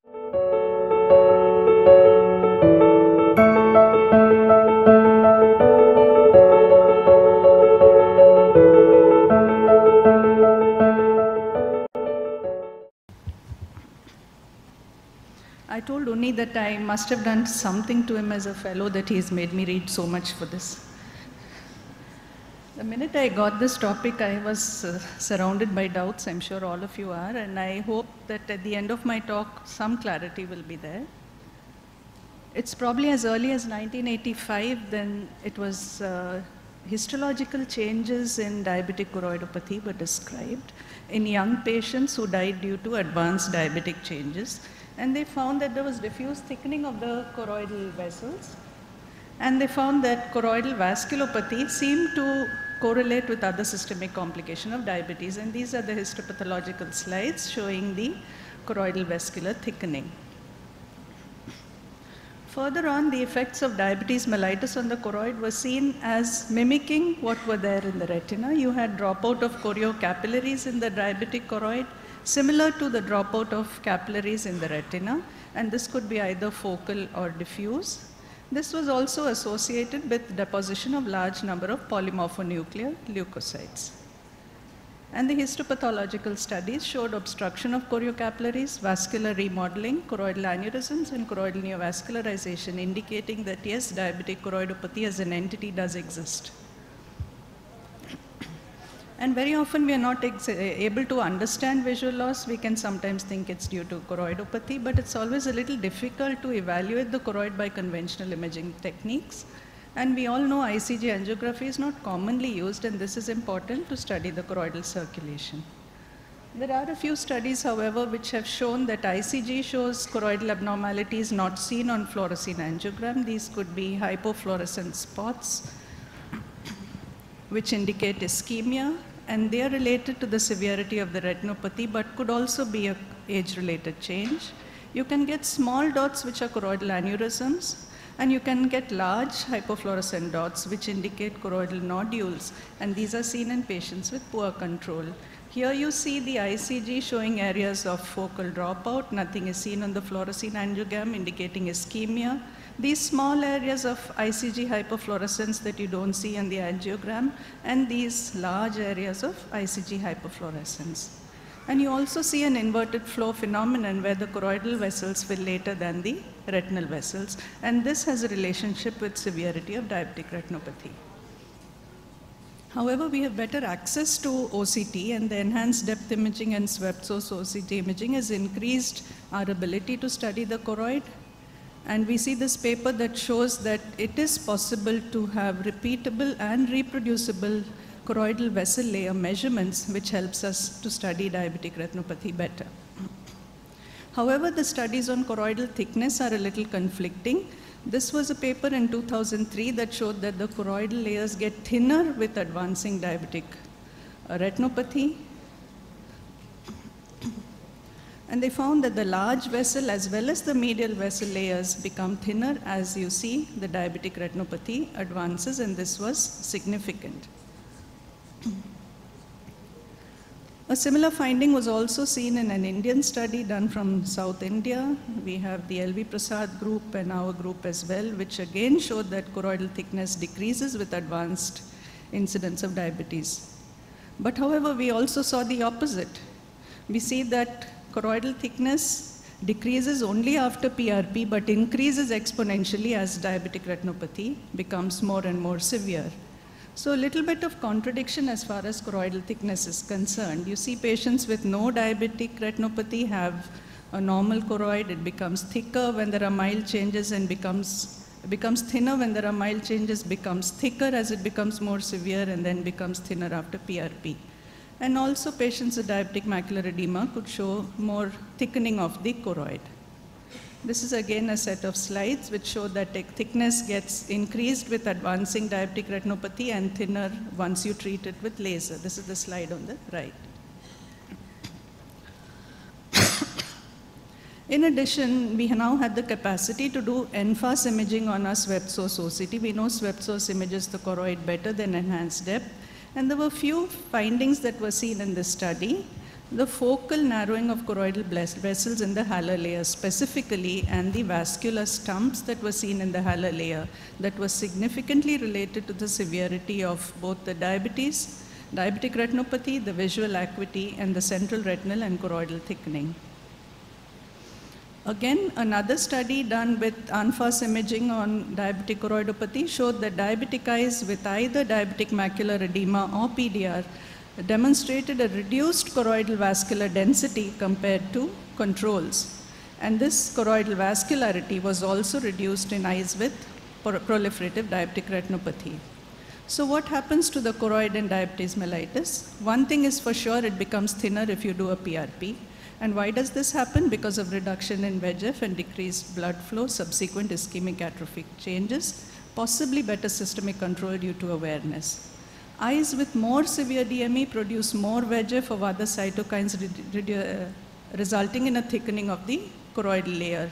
I told Unni that I must have done something to him as a fellow that he's made me read so much for this. The minute I got this topic, I was surrounded by doubts. I'm sure all of you are, and I hope that at the end of my talk, some clarity will be there. It's probably as early as 1985, then it was histological changes in diabetic choroidopathy were described in young patients who died due to advanced diabetic changes. And they found that there was diffuse thickening of the choroidal vessels. And they found that choroidal vasculopathy seemed to correlate with other systemic complication of diabetes. And these are the histopathological slides showing the choroidal vascular thickening. Further on, the effects of diabetes mellitus on the choroid were seen as mimicking what were there in the retina. You had dropout of choriocapillaries in the diabetic choroid, similar to the dropout of capillaries in the retina, and this could be either focal or diffuse. This was also associated with deposition of large number of polymorphonuclear leukocytes. And the histopathological studies showed obstruction of choriocapillaries, vascular remodeling, choroidal aneurysms, and choroidal neovascularization, indicating that yes, diabetic choroidopathy as an entity does exist. And very often we are not able to understand visual loss. We can sometimes think it's due to choroidopathy, but it's always a little difficult to evaluate the choroid by conventional imaging techniques. And we all know ICG angiography is not commonly used, and this is important to study the choroidal circulation. There are a few studies, however, which have shown that ICG shows choroidal abnormalities not seen on fluorescein angiogram. These could be hypofluorescent spots, which indicate ischemia, and they are related to the severity of the retinopathy, but could also be an age-related change. You can get small dots, which are choroidal aneurysms, and you can get large hypofluorescent dots, which indicate choroidal nodules, and these are seen in patients with poor control. Here you see the ICG showing areas of focal dropout. Nothing is seen on the fluorescein angiogram, indicating ischemia. These small areas of ICG hyperfluorescence that you don't see in the angiogram, and these large areas of ICG hyperfluorescence. And you also see an inverted flow phenomenon where the choroidal vessels fill later than the retinal vessels, and this has a relationship with severity of diabetic retinopathy. However, we have better access to OCT, and the enhanced depth imaging and swept source OCT imaging has increased our ability to study the choroid. And we see this paper that shows that it is possible to have repeatable and reproducible choroidal vessel layer measurements, which helps us to study diabetic retinopathy better. However, the studies on choroidal thickness are a little conflicting. This was a paper in 2003 that showed that the choroidal layers get thinner with advancing diabetic retinopathy. And they found that the large vessel as well as the medial vessel layers become thinner as you see the diabetic retinopathy advances, and this was significant. A similar finding was also seen in an Indian study done from South India. We have the LV Prasad group and our group as well, which again showed that choroidal thickness decreases with advanced incidence of diabetes. But however, we also saw the opposite. We see that choroidal thickness decreases only after PRP, but increases exponentially as diabetic retinopathy becomes more and more severe. So a little bit of contradiction as far as choroidal thickness is concerned. You see patients with no diabetic retinopathy have a normal choroid. It becomes thicker when there are mild changes and becomes thinner when there are mild changes, becomes thicker as it becomes more severe, and then becomes thinner after PRP. And also patients with diabetic macular edema could show more thickening of the choroid. This is again a set of slides which show that thickness gets increased with advancing diabetic retinopathy and thinner once you treat it with laser. This is the slide on the right. In addition, we now had the capacity to do NFAS imaging on our swept source OCT. We know swept source images the choroid better than enhanced depth. And there were few findings that were seen in this study. The focal narrowing of choroidal vessels in the halar layer specifically, and the vascular stumps that were seen in the halar layer, that was significantly related to the severity of both the diabetes, diabetic retinopathy, the visual acuity, and the central retinal and choroidal thickening. Again, another study done with ANFAS imaging on diabetic choroidopathy showed that diabetic eyes with either diabetic macular edema or PDR demonstrated a reduced choroidal vascular density compared to controls. And this choroidal vascularity was also reduced in eyes with proliferative diabetic retinopathy. So what happens to the choroid in diabetes mellitus? One thing is for sure, it becomes thinner if you do a PRP. And why does this happen? Because of reduction in VEGF and decreased blood flow, subsequent ischemic atrophic changes, possibly better systemic control due to awareness. Eyes with more severe DME produce more VEGF of other cytokines, resulting in a thickening of the choroidal layer.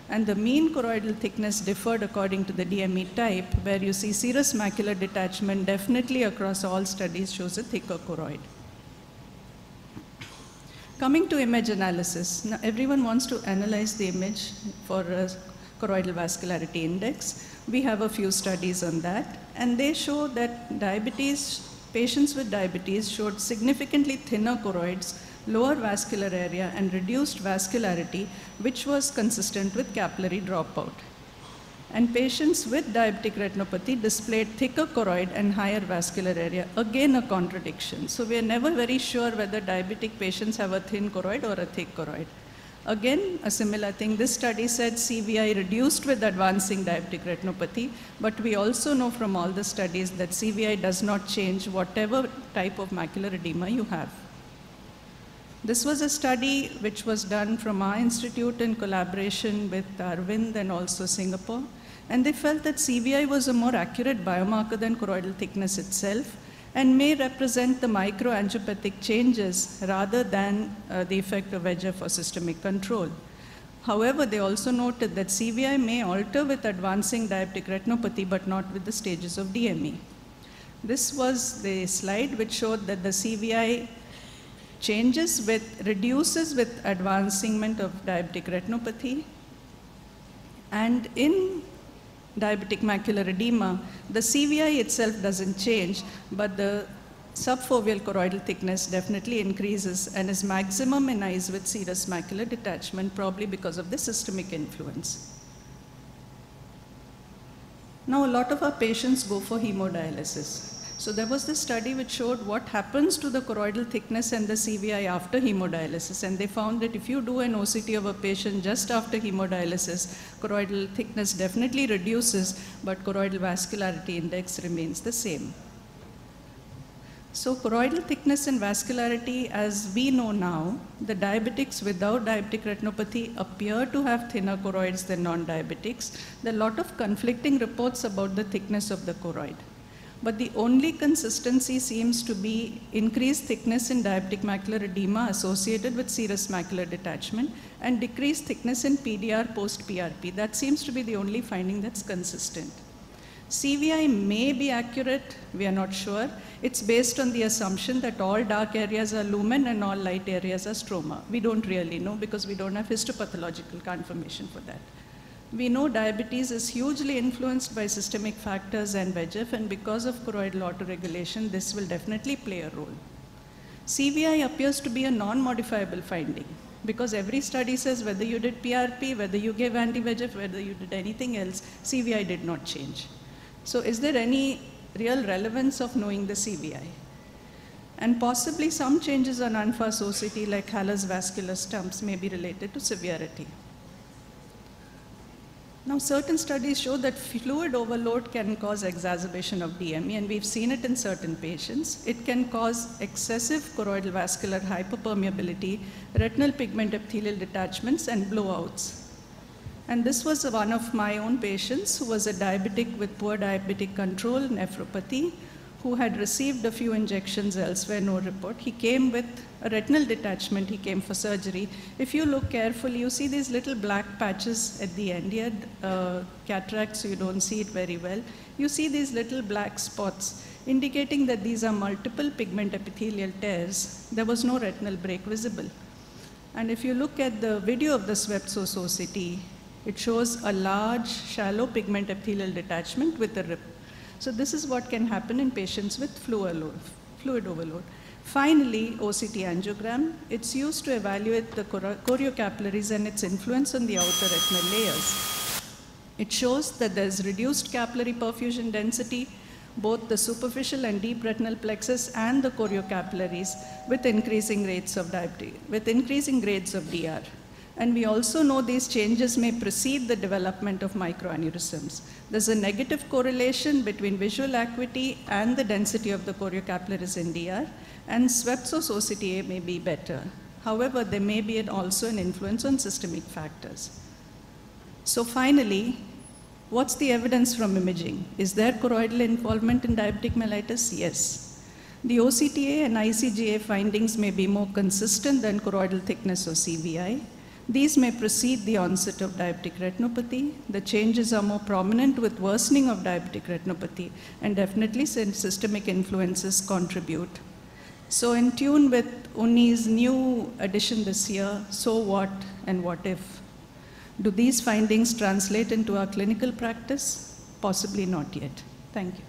And the mean choroidal thickness differed according to the DME type, where you see serous macular detachment definitely across all studies shows a thicker choroid. Coming to image analysis, now everyone wants to analyze the image for choroidal vascularity index. We have a few studies on that, and they show that patients with diabetes showed significantly thinner choroids, lower vascular area, and reduced vascularity, which was consistent with capillary dropout. And patients with diabetic retinopathy displayed thicker choroid and higher vascular area, again a contradiction. So we are never very sure whether diabetic patients have a thin choroid or a thick choroid. Again, a similar thing. This study said CVI reduced with advancing diabetic retinopathy, but we also know from all the studies that CVI does not change whatever type of macular edema you have. This was a study which was done from our institute in collaboration with Arvind and also Singapore, and they felt that CVI was a more accurate biomarker than choroidal thickness itself, and may represent the microangiopathic changes rather than the effect of VEGF or systemic control. However, they also noted that CVI may alter with advancing diabetic retinopathy, but not with the stages of DME. This was the slide which showed that the CVI reduces with advancement of diabetic retinopathy, and in diabetic macular edema, the CVI itself doesn't change, but the subfoveal choroidal thickness definitely increases and is maximum in eyes with serous macular detachment, probably because of the systemic influence. Now, a lot of our patients go for hemodialysis. So there was this study which showed what happens to the choroidal thickness and the CVI after hemodialysis, and they found that if you do an OCT of a patient just after hemodialysis, choroidal thickness definitely reduces, but choroidal vascularity index remains the same. So choroidal thickness and vascularity, as we know now, the diabetics without diabetic retinopathy appear to have thinner choroids than non-diabetics. There are a lot of conflicting reports about the thickness of the choroid. But the only consistency seems to be increased thickness in diabetic macular edema associated with serous macular detachment and decreased thickness in PDR post-PRP. That seems to be the only finding that's consistent. CVI may be accurate, we are not sure. It's based on the assumption that all dark areas are lumen and all light areas are stroma. We don't really know because we don't have histopathological confirmation for that. We know diabetes is hugely influenced by systemic factors and VEGF, and because of choroidal autoregulation, this will definitely play a role. CVI appears to be a non-modifiable finding because every study says whether you did PRP, whether you gave anti-VEGF, whether you did anything else, CVI did not change. So is there any real relevance of knowing the CVI? And possibly some changes on ANFAS OCT like Haller's vascular stumps may be related to severity. Now, certain studies show that fluid overload can cause exacerbation of DME, and we've seen it in certain patients. It can cause excessive choroidal vascular hyperpermeability, retinal pigment epithelial detachments, and blowouts. And this was one of my own patients who was a diabetic with poor diabetic control, nephropathy, who had received a few injections elsewhere, no report. He came with a retinal detachment, he came for surgery. If you look carefully, you see these little black patches at the end. He had cataract, so you don't see it very well. You see these little black spots. indicating that these are multiple pigment epithelial tears. There was no retinal break visible. And if you look at the video of the Swepsos OCT, it shows a large, shallow pigment epithelial detachment with a rip. So this is what can happen in patients with fluid overload. Finally, OCT angiogram. It's used to evaluate the choriocapillaries and its influence on the outer retinal layers. It shows that there's reduced capillary perfusion density, both the superficial and deep retinal plexus and the choriocapillaries with increasing grades of DR. And we also know these changes may precede the development of microaneurysms. There's a negative correlation between visual acuity and the density of the choriocapillaries in DR, and Swepsos OCTA may be better. However, there may be also an influence on systemic factors. So finally, what's the evidence from imaging? Is there choroidal involvement in diabetic mellitus? Yes. The OCTA and ICGA findings may be more consistent than choroidal thickness or CVI. These may precede the onset of diabetic retinopathy. The changes are more prominent with worsening of diabetic retinopathy, and definitely systemic influences contribute. So in tune with Unni's new addition this year, so what and what if? Do these findings translate into our clinical practice? Possibly not yet. Thank you.